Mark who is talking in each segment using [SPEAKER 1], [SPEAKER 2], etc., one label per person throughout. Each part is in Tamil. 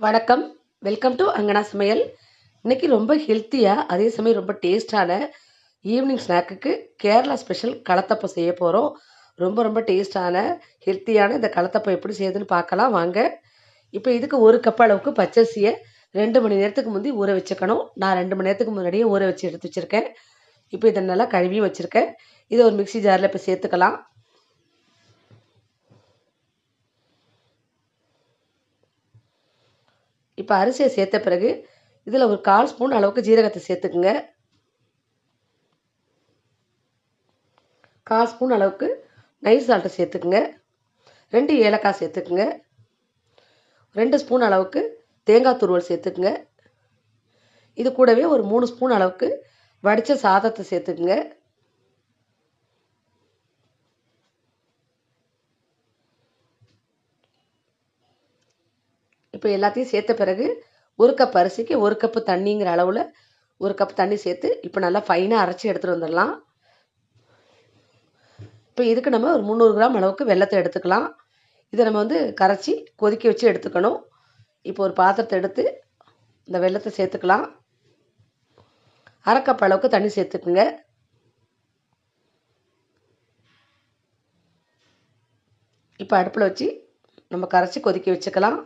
[SPEAKER 1] வணக்கம். வெல்கம் டு அங்கனா சமையல். இன்னைக்கு ரொம்ப ஹெல்த்தியா, அதே சமயம் ரொம்ப டேஸ்ட்டான ஈவினிங் ஸ்நாக்குக்கு கேரளா ஸ்பெஷல் கலத்தப்பம் செய்ய போறோம். ரொம்ப ரொம்ப டேஸ்ட்டான, ஹெல்த்தியான இந்த கலத்தப்பம் எப்படி செய்யுதுன்னு பார்க்கலாம் வாங்க. இப்போ இதுக்கு 1 கப் அளவுக்கு பச்சரிசிய 2 மணி நேரத்துக்கு முந்தி ஊற வச்சுக்கணும். நான் 2 மணி நேரத்துக்கு முன்னாடியே ஊற வச்சு எடுத்து வச்சிருக்கேன். இப்போ இத நல்லா கழுவியும் வச்சிருக்கேன். இத ஒரு மிக்ஸி ஜார்ல இப்போ சேர்த்துக்கலாம். இப்போ அரிசியை சேர்த்த பிறகு இதில் ஒரு 1/4 ஸ்பூன் அளவுக்கு ஜீரகத்தை சேர்த்துக்குங்க. 1/4 ஸ்பூன் அளவுக்கு நைஸ் சால்ட்டை சேர்த்துக்குங்க. 2 ஏலக்காய் சேர்த்துக்குங்க. 2 ஸ்பூன் அளவுக்கு தேங்காய் துருவல் சேர்த்துக்குங்க. இது கூடவே ஒரு 3 ஸ்பூன் அளவுக்கு வடித்த சாதத்தை சேர்த்துக்குங்க. இப்போ எல்லாத்தையும் சேர்த்த பிறகு 1 கப் அரிசிக்கு 1 கப்பு தண்ணிங்கிற அளவில் 1 கப் தண்ணி சேர்த்து இப்போ நல்லா ஃபைனாக அரைச்சி எடுத்துகிட்டு வந்துடலாம். இப்போ இதுக்கு நம்ம ஒரு 300 கிராம் அளவுக்கு வெல்லத்தை எடுத்துக்கலாம். இதை நம்ம கரைச்சி கொதிக்க வச்சு எடுத்துக்கணும். இப்போ ஒரு பாத்திரத்தை எடுத்து இந்த வெல்லத்தை சேர்த்துக்கலாம். 1/2 கப் அளவுக்கு தண்ணி சேர்த்துக்குங்க. இப்போ அடுப்பில் வச்சு நம்ம கரைச்சி கொதிக்க வச்சுக்கலாம்.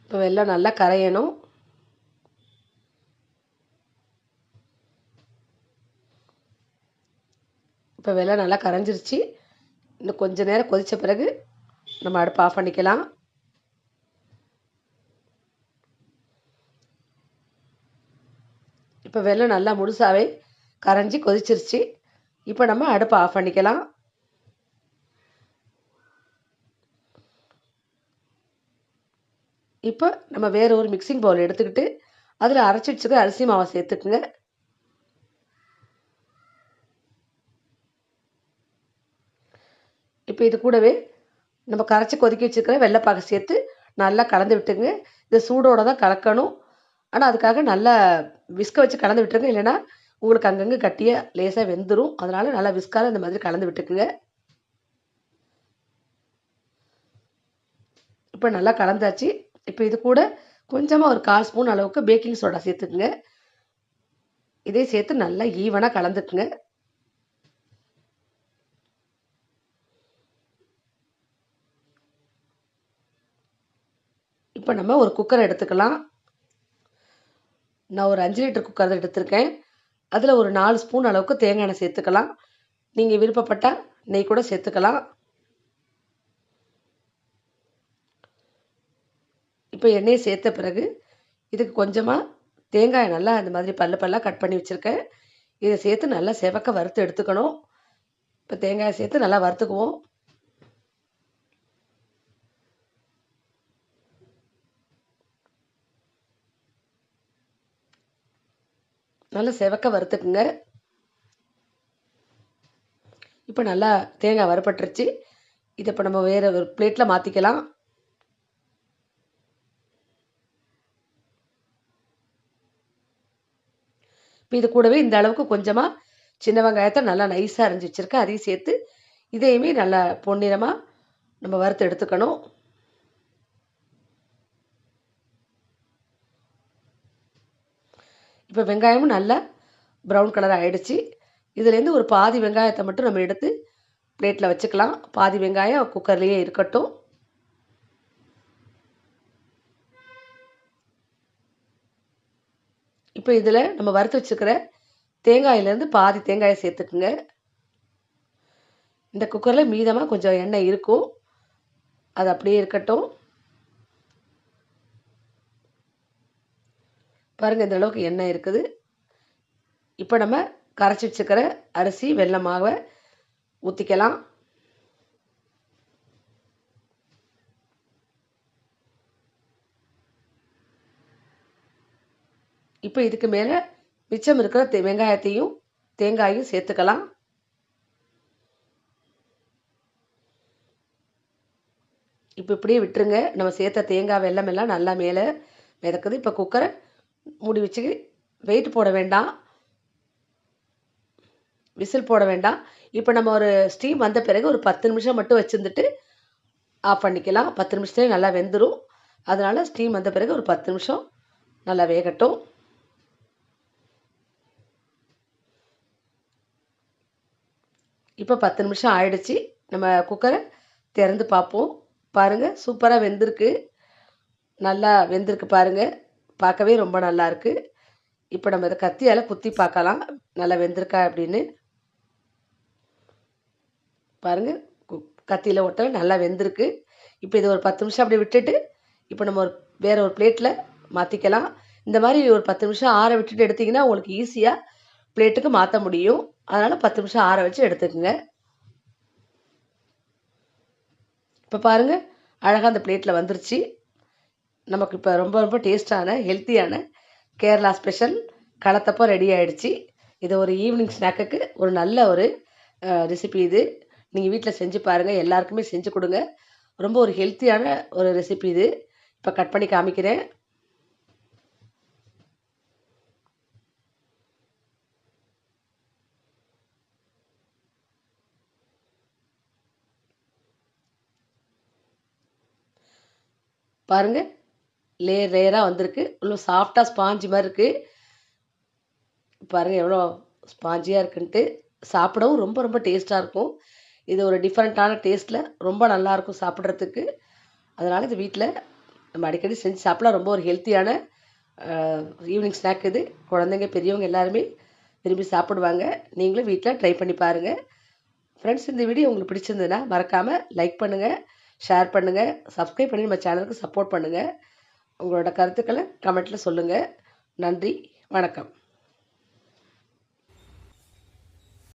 [SPEAKER 1] இப்போ வெல்லம் நல்லா கரையணும். இப்போ வெல்லம் நல்லா கரைஞ்சிருச்சு. இன்னும் கொஞ்சம் நேரம் கொதித்த பிறகு நம்ம அடுப்பை ஆஃப் பண்ணிக்கலாம். இப்போ வெல்லம் நல்லா முழுசாகவே கரைஞ்சி கொதிச்சிருச்சு. இப்போ நம்ம அடுப்பை ஆஃப் பண்ணிக்கலாம். இப்போ நம்ம வேறு ஒரு மிக்சிங் பவுல் எடுத்துக்கிட்டு அதில் அரைச்சி வச்சுக்க அரிசி மாவை சேர்த்துக்குங்க. இப்போ இது கூடவே நம்ம கரைச்சி கொதிக்க வச்சுருக்கிற வெள்ளைப்பாகை சேர்த்து நல்லா கலந்து விட்டுங்க. இதை சூடோடு தான் கலக்கணும். ஆனால் அதுக்காக நல்லா விஸ்க வச்சு கலந்து விட்டுருங்க. இல்லைன்னா உங்களுக்கு அங்கங்கே கட்டியாக லேசாக வெந்துடும். அதனால் நல்லா விஸ்கால் இந்த மாதிரி கலந்து விட்டுக்குங்க. இப்போ நல்லா கலந்தாச்சு. இப்போ இது கூட கொஞ்சமாக ஒரு 1/4 ஸ்பூன் அளவுக்கு பேக்கிங் சோடா சேர்த்துக்குங்க. இதே சேர்த்து நல்லா ஈவனாக கலந்துக்குங்க. இப்போ நம்ம ஒரு குக்கர் எடுத்துக்கலாம். நான் ஒரு 5 லிட்டர் குக்கர் தான் எடுத்திருக்கேன். அதில் ஒரு 4 ஸ்பூன் அளவுக்கு தேங்காய் எண்ணெய் சேர்த்துக்கலாம். நீங்கள் விருப்பப்பட்டால் நெய் கூட சேர்த்துக்கலாம். இப்போ எண்ணெயை சேர்த்த பிறகு இதுக்கு கொஞ்சமாக தேங்காயை நல்லா இந்த மாதிரி பல்லாக கட் பண்ணி வச்சுருக்கேன். இதை சேர்த்து நல்லா செவக்க வறுத்து எடுத்துக்கணும். இப்போ தேங்காயை சேர்த்து நல்லா வறுத்துக்குவோம். நல்லா செவக்க வறுத்துக்குங்க. இப்போ நல்லா தேங்காய் வறுபட்டுருச்சு. இதை இப்போ நம்ம வேறு ஒரு பிளேட்டில் மாற்றிக்கலாம். இப்போ இது கூடவே இந்த அளவுக்கு கொஞ்சமாக சின்ன வெங்காயத்தை நல்லா நைஸாக அரைஞ்சி வச்சுருக்கேன். அதையும் சேர்த்து இதையுமே நல்லா பொன்னிறமாக நம்ம வறுத்து எடுத்துக்கணும். இப்போ வெங்காயமும் நல்லா ப்ரௌன் கலர் ஆகிடுச்சு. இதுலேருந்து ஒரு பாதி வெங்காயத்தை மட்டும் நம்ம எடுத்து பிளேட்டில் வச்சுக்கலாம். பாதி வெங்காயம் குக்கர்லேயே இருக்கட்டும். இப்போ இதில் நம்ம வறுத்து வச்சுக்கிற தேங்காயிலேருந்து பாதி தேங்காயை சேர்த்துக்குங்க. இந்த குக்கரில் மீதமாக கொஞ்சம் எண்ணெய் இருக்கும். அது அப்படியே இருக்கட்டும். பாருங்கள், இந்த அளவுக்கு எண்ணெய் இருக்குது. இப்போ நம்ம கரைச்சி வச்சுக்கிற அரிசி வெல்லம் மாவை ஊற்றிக்கலாம். இப்போ இதுக்கு மேலே மிச்சம் இருக்கிற வெங்காயத்தையும் தேங்காயும் சேர்த்துக்கலாம். இப்போ இப்படியே விட்டுருங்க. நம்ம சேர்த்த தேங்காய் வெல்லம் எல்லாம் நல்லா மேலே மிதக்குது. இப்போ குக்கரை மூடி வச்சு வெயிட் போட வேண்டாம். விசில் போட வேண்டாம். இப்போ நம்ம ஒரு ஸ்டீம் வந்த பிறகு ஒரு 10 நிமிஷம் மட்டும் வச்சிருந்துட்டு ஆஃப் பண்ணிக்கலாம். 10 நிமிஷத்துலேயே நல்லா வெந்துடும். அதனால் ஸ்டீம் வந்த பிறகு ஒரு 10 நிமிஷம் நல்லா வேகட்டும். இப்போ 10 நிமிஷம் ஆயிடுச்சு. நம்ம குக்கரை திறந்து பார்ப்போம். பாருங்கள், சூப்பராக வெந்திருக்கு. நல்லா வெந்திருக்கு பாருங்கள். பார்க்கவே ரொம்ப நல்லாயிருக்கு. இப்போ நம்ம இதை கத்தியால் குத்தி பார்க்கலாம், நல்லா வெந்திருக்கா அப்படின்னு. பாருங்கள், கத்தியில் ஒட்டலை, நல்லா வெந்திருக்கு. இப்போ இது ஒரு 10 நிமிஷம் அப்படியே விட்டுட்டு இப்போ நம்ம வேறு ஒரு பிளேட்டில் மாற்றிக்கலாம். இந்த மாதிரி ஒரு 10 நிமிஷம் ஆற விட்டுட்டு எடுத்திங்கன்னா உங்களுக்கு ஈஸியாக பிளேட்டுக்கு மாற்ற முடியும். அதனால் 10 நிமிஷம் ஆற வச்சு எடுத்துக்கோங்க. இப்போ பாருங்கள், அழகாக அந்த பிளேட்டில் வந்துருச்சு. நமக்கு இப்போ ரொம்ப ரொம்ப டேஸ்டான ஹெல்த்தியான கேரளா ஸ்பெஷல் களத்தப்பம் ரெடி ஆகிடுச்சு. இது ஒரு ஈவினிங் ஸ்நாக்குக்கு ஒரு நல்ல ஒரு ரெசிபி. இது நீங்கள் வீட்டில் செஞ்சு பாருங்கள், எல்லாருக்குமே செஞ்சு கொடுங்க. ரொம்ப ஒரு ஹெல்த்தியான ஒரு ரெசிபி இது. இப்போ கட் பண்ணி காமிக்கிறேன். பாருங்கள், லேயர் லேயராக வந்திருக்கு. இன்னும் சாஃப்டாக ஸ்பாஞ்சு மாதிரி இருக்குது. பாருங்கள் எவ்வளோ ஸ்பாஞ்சியாக இருக்குன்ட்டு. சாப்பிடவும் ரொம்ப ரொம்ப டேஸ்ட்டாக இருக்கும். இது ஒரு டிஃப்ரெண்ட்டான டேஸ்ட்டில் ரொம்ப நல்லாயிருக்கும் சாப்பிட்றதுக்கு. அதனால் இது வீட்டில் நம்ம அடிக்கடி செஞ்சு சாப்பிடலாம். ரொம்ப ஒரு ஹெல்த்தியான ஈவினிங் ஸ்நாக் இது. குழந்தைங்க பெரியவங்க எல்லாருமே விரும்பி சாப்பிடுவாங்க. நீங்களும் வீட்டில் ட்ரை பண்ணி பாருங்கள். ஃப்ரெண்ட்ஸ், இந்த வீடியோ உங்களுக்கு பிடிச்சிருந்ததுன்னா மறக்காமல் லைக் பண்ணுங்கள், ஷேர் பண்ணுங்கள், சப்ஸ்கிரைப் பண்ணி நம்ம சேனலுக்கு சப்போர்ட் பண்ணுங்கள். உங்களோட கருத்துக்களை கமெண்ட்டில் சொல்லுங்கள். நன்றி, வணக்கம்.